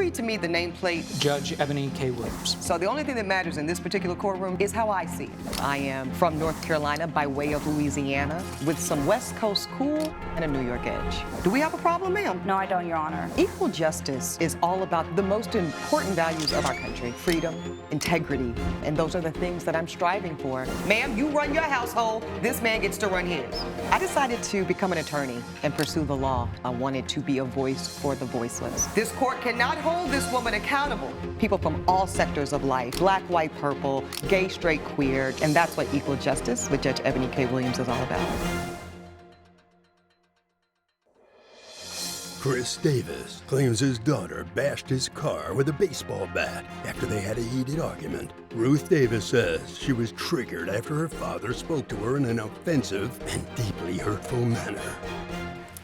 read to me the nameplate? Judge Eboni K. Williams. So the only thing that matters in this particular courtroom is how I see it. I am from North Carolina by way of Louisiana with some West Coast cool and a New York edge. Do we have a problem, ma'am? No, I don't, Your Honor. Equal justice is all about the most important values of our country: freedom, integrity, and those are the things that I'm striving for. Ma'am, you run your household, this man gets to run his. I decided to become an attorney and pursue the law. I wanted to be a voice for the voiceless. This court cannot hold this woman accountable. People from all sectors of life, black, white, purple, gay, straight, queer, and that's what equal justice with Judge Eboni K. Williams is all about. Chris Davis claims his daughter bashed his car with a baseball bat after they had a heated argument. Ruth Davis says she was triggered after her father spoke to her in an offensive and deeply hurtful manner.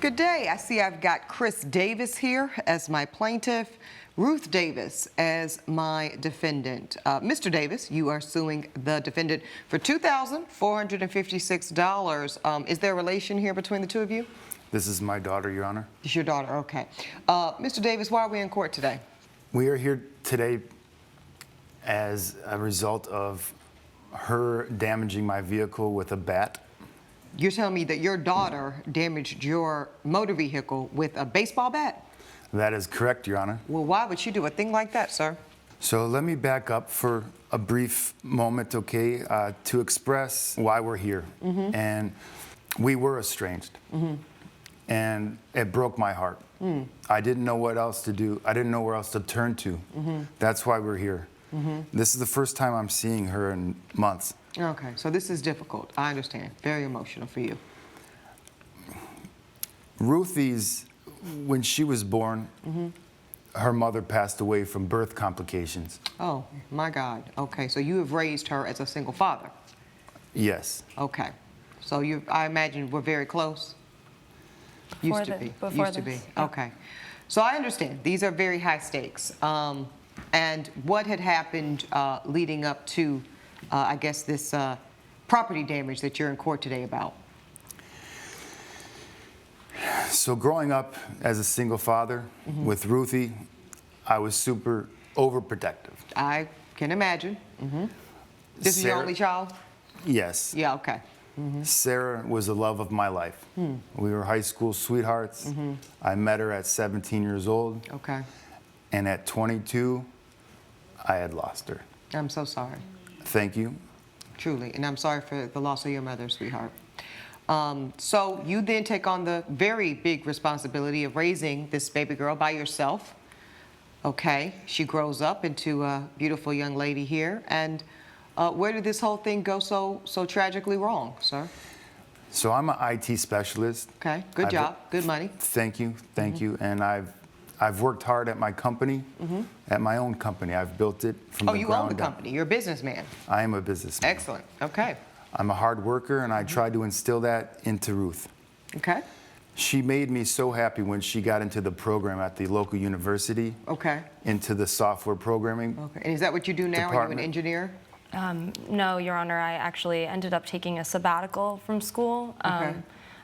Good day. I see I've got Chris Davis here as my plaintiff, Ruth Davis as my defendant. Mr. Davis, you are suing the defendant for $2,456. Is there a relation here between the two of you? This is my daughter, Your Honor. It's your daughter, okay. Mr. Davis, why are we in court today? We are here today as a result of her damaging my vehicle with a bat. You're telling me that your daughter damaged your motor vehicle with a baseball bat? That is correct, Your Honor. Well, why would she do a thing like that, sir? So let me back up for a brief moment, okay, to express why we're here. And we were estranged. And it broke my heart. I didn't know what else to do. I didn't know where else to turn to. That's why we're here. This is the first time I'm seeing her in months. Okay, so this is difficult. I understand. Very emotional for you. Ruthie's, when she was born, her mother passed away from birth complications. Oh, my God. Okay, so you have raised her as a single father? Yes. Okay. So you, I imagine, were very close? Used to be. Used to be. Okay. So I understand. These are very high stakes. And what had happened leading up to, I guess, this property damage that you're in court today about? So growing up as a single father with Ruthie, I was super overprotective. I can imagine. This is your only child? Yes. Yeah, okay. Sarah was the love of my life. We were high school sweethearts. I met her at 17 years old. Okay. And at 22, I had lost her. I'm so sorry. Thank you. Truly. And I'm sorry for the loss of your mother, sweetheart. So you then take on the very big responsibility of raising this baby girl by yourself. Okay. She grows up into a beautiful young lady here. And where did this whole thing go so tragically wrong, sir? So I'm an IT specialist. Okay. Good job. Good money. Thank you. Thank you. And I've worked hard at my company, at my own company. I've built it from the ground up. Oh, you own the company. You're a businessman. I am a businessman. Excellent. Okay. I'm a hard worker, and I tried to instill that into Ruth. Okay. She made me so happy when she got into the program at the local university. Okay. Into the software programming. Okay. And is that what you do now? Are you an engineer? No, Your Honor. I actually ended up taking a sabbatical from school. Okay.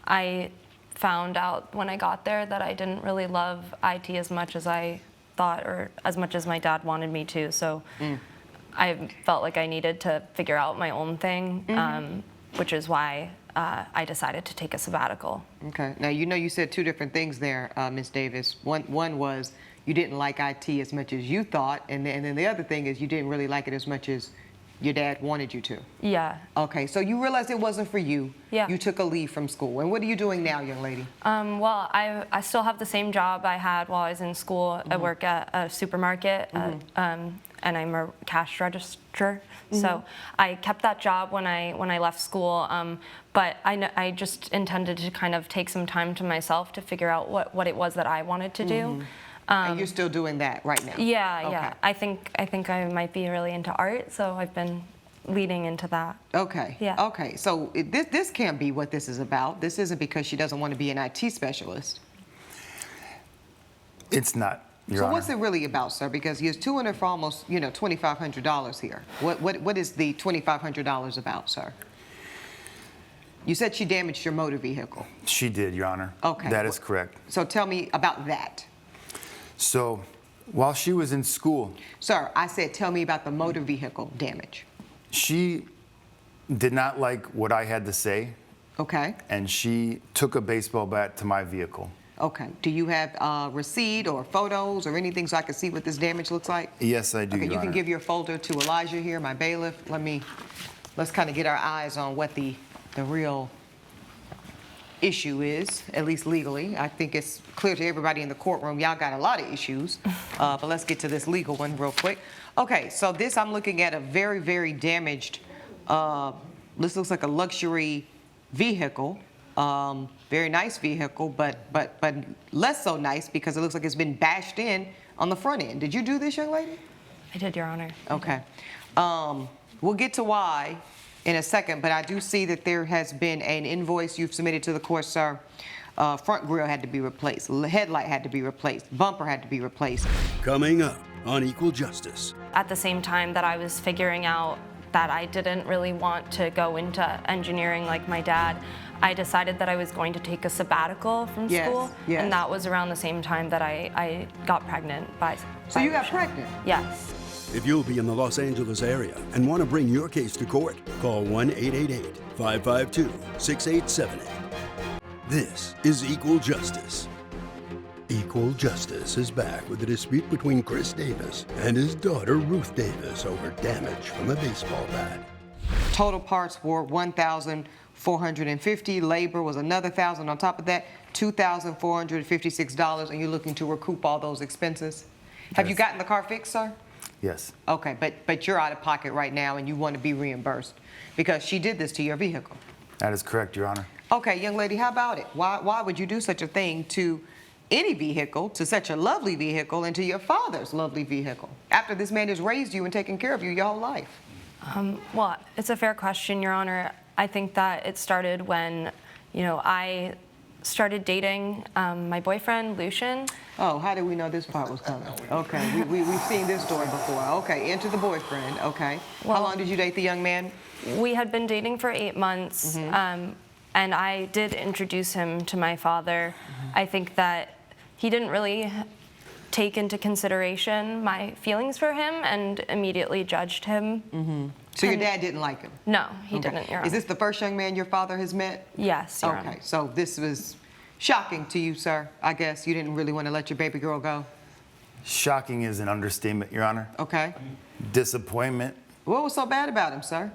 I found out when I got there that I didn't really love IT as much as I thought, or as much as my dad wanted me to. So I felt like I needed to figure out my own thing, which is why I decided to take a sabbatical. Okay. Now, you said two different things there, Ms. Davis. One was you didn't like IT as much as you thought, and then the other thing is you didn't really like it as much as your dad wanted you to. Yeah. Okay, so you realized it wasn't for you. Yeah. You took a leave from school. And what are you doing now, young lady? Well, I still have the same job I had while I was in school. I work at a supermarket, and I'm a cash registrar. So I kept that job when I left school, but I just intended to kind of take some time to myself to figure out what it was that I wanted to do. And you're still doing that right now? Yeah, okay. yeah. I think I might be really into art, so I've been leading into that. Okay. Yeah. Okay. So this can't be what this is about. This isn't because she doesn't want to be an IT specialist. It's not, Your Honor. So what's it really about, sir? Because you're suing her for almost, $2,500 here. What is the $2,500 about, sir? You said she damaged your motor vehicle. She did, Your Honor. Okay. That is correct. So tell me about that. So While she was in school, Sir, I said tell me about the motor vehicle damage. she did not like what I had to say, Okay. and she took a baseball bat to my vehicle. Okay. Do you have receipt or photos or anything so I can see what this damage looks like? Yes, I do, Okay, Your you can Honor. give your folder to Elijah here, my bailiff. Let's kind of get our eyes on what the real issue is, at least legally. I think it's clear to everybody in the courtroom, y'all got a lot of issues, but let's get to this legal one real quick. Okay, so this, I'm looking at a very, very damaged, this looks like a luxury vehicle. Very nice vehicle, but less so nice because it looks like it's been bashed in on the front end. Did you do this, young lady? I did, Your Honor. Okay. We'll get to why in a second, but I do see that there has been an invoice you've submitted to the court, sir. Front grille had to be replaced, headlight had to be replaced, bumper had to be replaced. Coming up on Equal Justice. At the same time that I was figuring out that I didn't really want to go into engineering like my dad, I decided that I was going to take a sabbatical from Yes, school, yes. and that was around the same time that I got pregnant by. So by you got Risha. pregnant? Yes. If you'll be in the Los Angeles area and want to bring your case to court, call 1-888-552-6878. This is Equal Justice. Equal Justice is back with a dispute between Chris Davis and his daughter Ruth Davis over damage from a baseball bat. Total parts were $1,450. Labor was another $1,000 on top of that, $2,456, and you're looking to recoup all those expenses. Have you Yes. gotten the car fixed, sir? Yes. Okay, but you're out of pocket right now and you want to be reimbursed because she did this to your vehicle. That is correct, Your Honor. Okay, young lady, how about it? Why would you do such a thing to any vehicle, to such a lovely vehicle, and to your father's lovely vehicle, after this man has raised you and taken care of you your whole life? Well, it's a fair question, Your Honor. I think that it started when, I started dating my boyfriend, Lucian. Oh, how did we know this part was coming? Okay, we've seen this story before. Okay, enter the boyfriend. Okay. How Well- long did you date the young man? We had been dating for 8 months, and I did introduce him to my father. I think that he didn't really take into consideration my feelings for him and immediately judged him. So your dad didn't like him? No, he Okay. didn't, Your Is Honor. this the first young man your father has met? Yes, Your Honor. Okay, so this was shocking to you, sir. I guess you didn't really want to let your baby girl go. Shocking is an understatement, Your Honor. Okay. Disappointment. What was so bad about him, sir?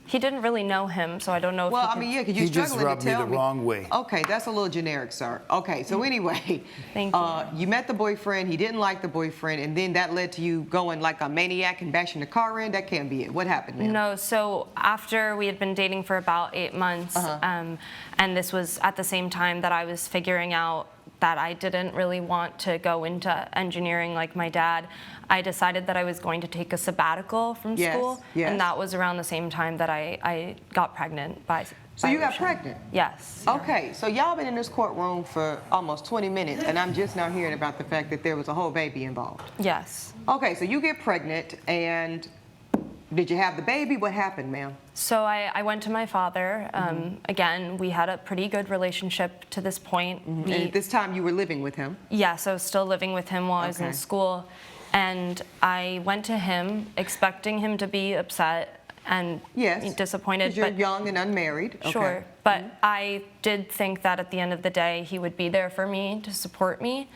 He didn't really know him, so I don't know if Well, he I could- mean, yeah, because you're He just struggling rubbed to me tell the wrong way. Okay, that's a little generic, sir. Okay, so anyway, Thank you. you met the boyfriend. He didn't like the boyfriend, and then that led to you going like a maniac and bashing the car in. That can't be it. What happened, ma'am? No, so after we had been dating for about 8 months, and this was at the same time that I was figuring out that I didn't really want to go into engineering like my dad, I decided that I was going to take a sabbatical from Yes, school, yes. and that was around the same time that I got pregnant by. So by you got Risha. pregnant? Yes. Okay, so y'all been in this courtroom for almost 20 minutes, and I'm just now hearing about the fact that there was a whole baby involved. Yes. Okay, so you get pregnant, and did you have the baby? What happened, ma'am? So I went to my father. Again, we had a pretty good relationship to this point. And at this time, you were living with him. Yes, I was still living with him while I was in Okay. school. And I went to him expecting him to be upset and Yes. disappointed. 'Cause you're But young and unmarried. Okay. sure. But I did think that at the end of the day, he would be there for me to support me.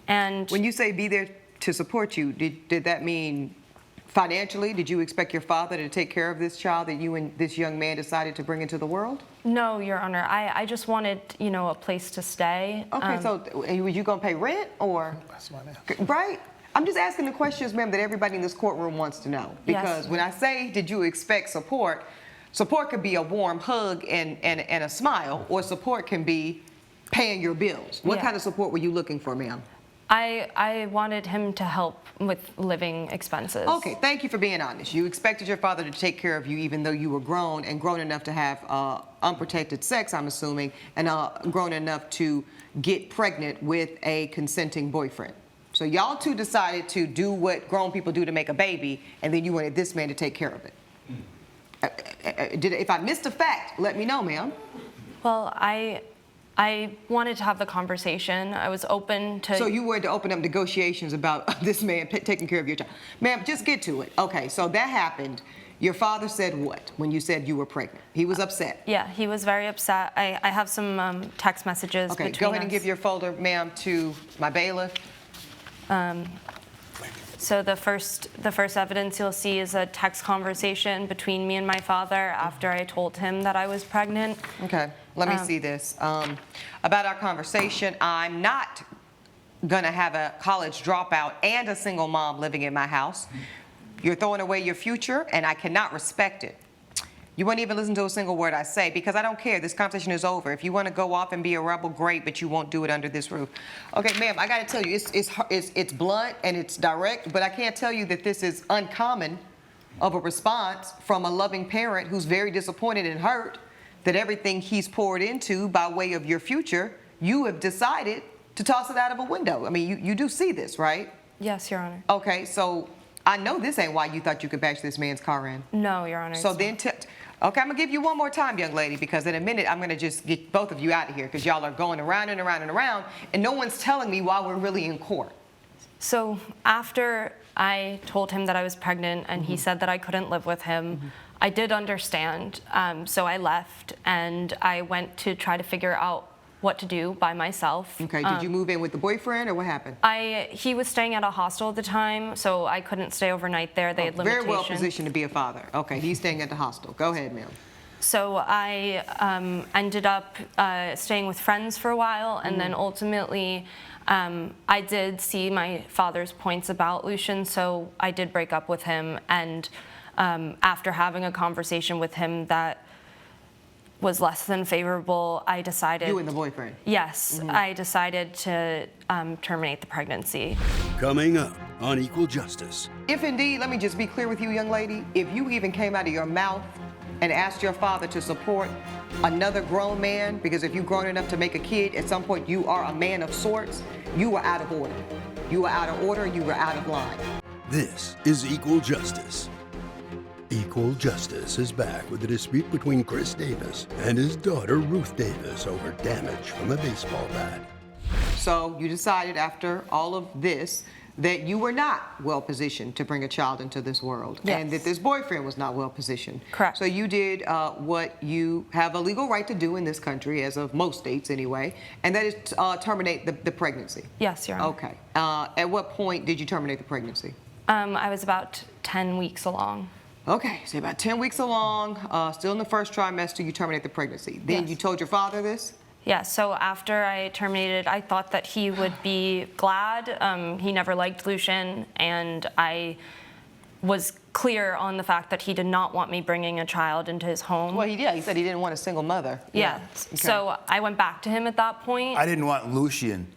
And When you say be there to support you, did that mean financially? Did you expect your father to take care of this child that you and this young man decided to bring into the world? no, Your Honor, I just wanted, a place to stay. Okay, so were you going to pay rent or? That's my name. Right? I'm just asking the questions, ma'am, that everybody in this courtroom wants to know. Because Yes. when I say, did you expect support, support could be a warm hug and a smile, or support can be paying your bills. What Yeah. kind of support were you looking for, ma'am? I wanted him to help with living expenses. Okay, thank you for being honest. You expected your father to take care of you even though you were grown and grown enough to have unprotected sex, I'm assuming, and grown enough to get pregnant with a consenting boyfriend. So y'all two decided to do what grown people do to make a baby, and then you wanted this man to take care of it. If I missed a fact, let me know, ma'am. Well, I wanted to have the conversation. I was open to. So you wanted to open up negotiations about this man taking care of your child. Ma'am, just get to it. Okay, so that happened. Your father said what when you said you were pregnant? He was upset. Yeah, he was very upset. I have some text messages Okay, between go ahead us. and give your folder, ma'am, to my bailiff. So the first evidence you'll see is a text conversation between me and my father after I told him that I was pregnant. Okay, let me see this. About our conversation, I'm not gonna have a college dropout and a single mom living in my house. You're throwing away your future, and I cannot respect it. You won't even listen to a single word I say because I don't care. This conversation is over. If you want to go off and be a rebel, great, but you won't do it under this roof. Okay, ma'am, I got to tell you, it's blunt and it's direct, but I can't tell you that this is uncommon of a response from a loving parent who's very disappointed and hurt that everything he's poured into by way of your future, you have decided to toss it out of a window. I mean, you do see this, right? Yes, Your Honor. Okay, so I know this ain't why you thought you could bash this man's car in. No, Your Honor. So then, okay, I'm gonna give you one more time, young lady, because in a minute I'm gonna just get both of you out of here because y'all are going around and around and around, and no one's telling me why we're really in court. So after I told him that I was pregnant and he said that I couldn't live with him, I did understand. So I left and I went to try to figure out what to do by myself. Okay, did you move in with the boyfriend or what happened? He was staying at a hostel at the time, so I couldn't stay overnight there. They had limitations. Very well positioned to be a father. Okay, he's staying at the hostel. Go ahead, ma'am. So I ended up staying with friends for a while, and then ultimately I did see my father's points about Lucian, so I did break up with him. And after having a conversation with him that was less than favorable, I decided... You and the boyfriend? Yes, I decided to terminate the pregnancy. Coming up on Equal Justice. If indeed, let me just be clear with you, young lady, if you even came out of your mouth and asked your father to support another grown man, because if you've grown enough to make a kid, at some point you are a man of sorts, you were out of order. You were out of order, you were out of line. This is Equal Justice. Equal Justice is back with a dispute between Chris Davis and his daughter Ruth Davis over damage from a baseball bat. So you decided after all of this that you were not well positioned to bring a child into this world, yes, and that this boyfriend was not well positioned. Correct. So you did what you have a legal right to do in this country, as of most states anyway, and that is terminate the pregnancy. Yes, Your Honor. Okay. At what point did you terminate the pregnancy? I was about 10 weeks along. Okay, so about 10 weeks along, still in the first trimester, you terminate the pregnancy. Then Yes. you told your father this? Yeah, so after I terminated, I thought that he would be glad. He never liked Lucian, and I was clear on the fact that he did not want me bringing a child into his home. Well, he said he didn't want a single mother. Yeah, Okay. so I went back to him at that point. I didn't want Lucian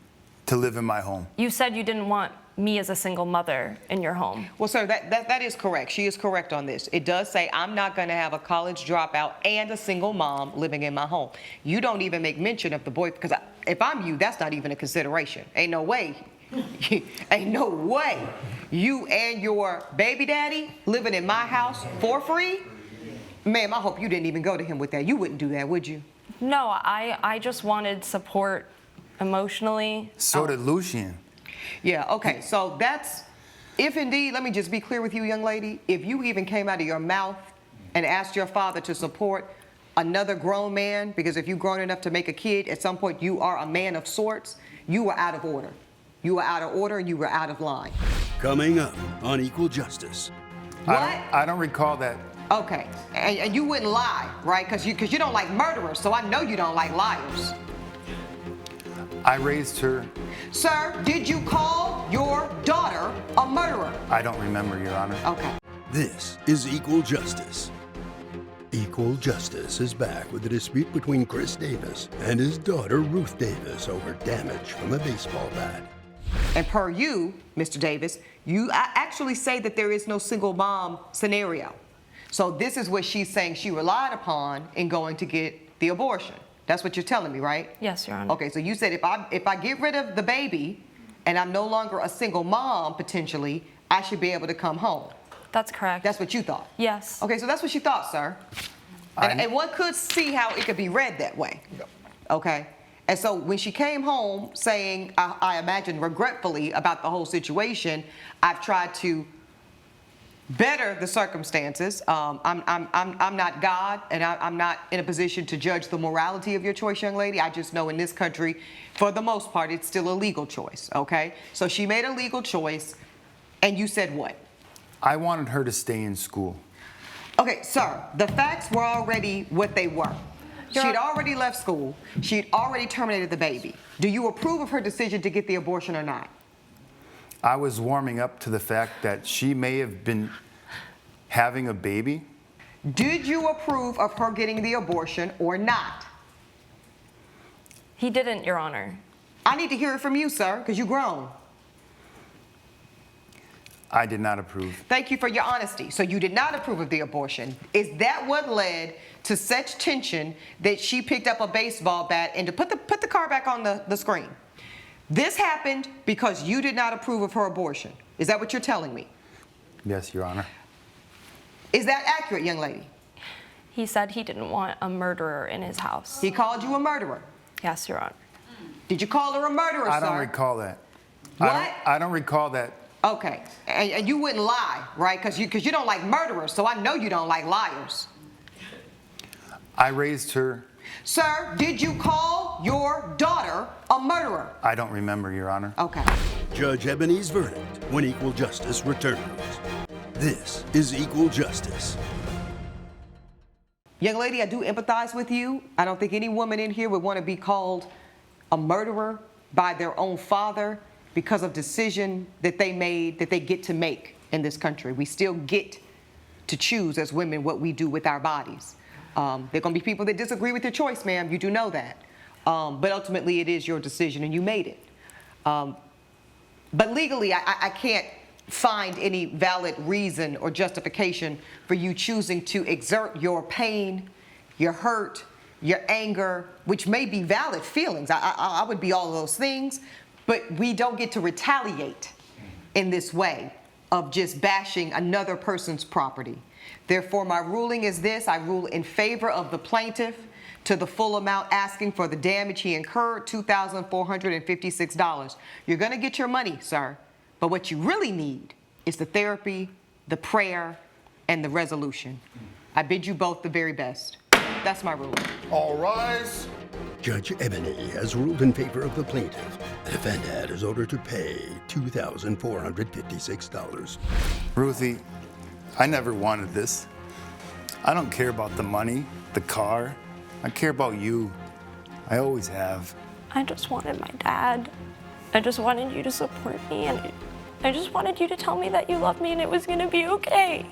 to live in my home. You said you didn't want me as a single mother in your home. Well, sir, that is correct. She is correct on this. It does say I'm not going to have a college dropout and a single mom living in my home. You don't even make mention of the boy, because if I'm you, that's not even a consideration. Ain't no way. Ain't no way you and your baby daddy living in my house for free? Ma'am, I hope you didn't even go to him with that. You wouldn't do that, would you? No, I just wanted support emotionally. So did Lucian. Yeah, okay, so that's, if indeed, let me just be clear with you, young lady, if you even came out of your mouth and asked your father to support another grown man, because if you've grown enough to make a kid, at some point you are a man of sorts, you were out of order. You were out of order and you were out of line. Coming up on Equal Justice. What? I don't recall that. Okay, and you wouldn't lie, right? Because you don't like murderers, so I know you don't like liars. I raised her. Sir, did you call your daughter a murderer? I don't remember, Your Honor. Okay. This is Equal Justice. Equal Justice is back with a dispute between Chris Davis and his daughter Ruth Davis over damage from a baseball bat. And per you, Mr. Davis, you actually say that there is no single mom scenario. So this is what she's saying she relied upon in going to get the abortion. That's what you're telling me, right? Yes, Your Honor. Okay, so you said if I get rid of the baby and I'm no longer a single mom, potentially, I should be able to come home. That's correct. That's what you thought? Yes. Okay, so that's what you thought, sir. And one could see how it could be read that way. Okay? And so when she came home saying, I imagine regretfully about the whole situation, I've tried to better the circumstances. I'm not God, and I'm not in a position to judge the morality of your choice, young lady. I just know in this country, for the most part, it's still a legal choice, okay? So she made a legal choice, and you said what? I wanted her to stay in school. Okay, sir, the facts were already what they were. She'd already left school. She'd already terminated the baby. Do you approve of her decision to get the abortion or not? I was warming up to the fact that she may have been having a baby. Did you approve of her getting the abortion or not? He didn't, Your Honor. I need to hear it from you, sir, because you're grown. I did not approve. Thank you for your honesty. So you did not approve of the abortion. Is that what led to such tension that she picked up a baseball bat and to put the car back on the screen? This happened because you did not approve of her abortion. Is that what you're telling me? Yes, Your Honor. Is that accurate, young lady? He said he didn't want a murderer in his house. He called you a murderer. Yes, Your Honor. Did you call her a murderer, sir? I don't recall that. What? I don't recall that. Okay, and you wouldn't lie, right? Because you don't like murderers, so I know you don't like liars. I raised her. Sir, did you call your daughter a murderer? I don't remember, Your Honor. Okay. Judge Eboni's verdict when equal justice returns. This is Equal Justice. Young lady, I do empathize with you. I don't think any woman in here would want to be called a murderer by their own father because of decision that they made, that they get to make in this country. We still get to choose as women what we do with our bodies. There are going to be people that disagree with your choice, ma'am. You do know that. But ultimately, it is your decision, and you made it. But legally, I can't find any valid reason or justification for you choosing to exert your pain, your hurt, your anger, which may be valid feelings. I would be all of those things, but we don't get to retaliate in this way of just bashing another person's property. Therefore, my ruling is this. I rule in favor of the plaintiff to the full amount asking for the damage he incurred, $2,456. You're going to get your money, sir, but what you really need is the therapy, the prayer, and the resolution. I bid you both the very best. That's my ruling. All rise. Judge Eboni has ruled in favor of the plaintiff. The defendant is ordered to pay $2,456. Ruthie, I never wanted this. I don't care about the money, the car. I care about you. I always have. I just wanted my dad. I just wanted you to support me, and I just wanted you to tell me that you love me and it was going to be okay.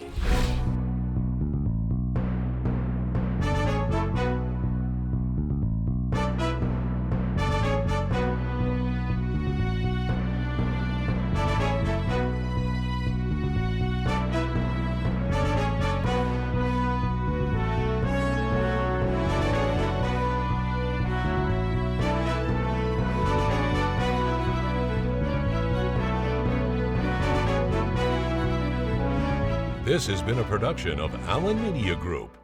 This has been a production of Allen Media Group.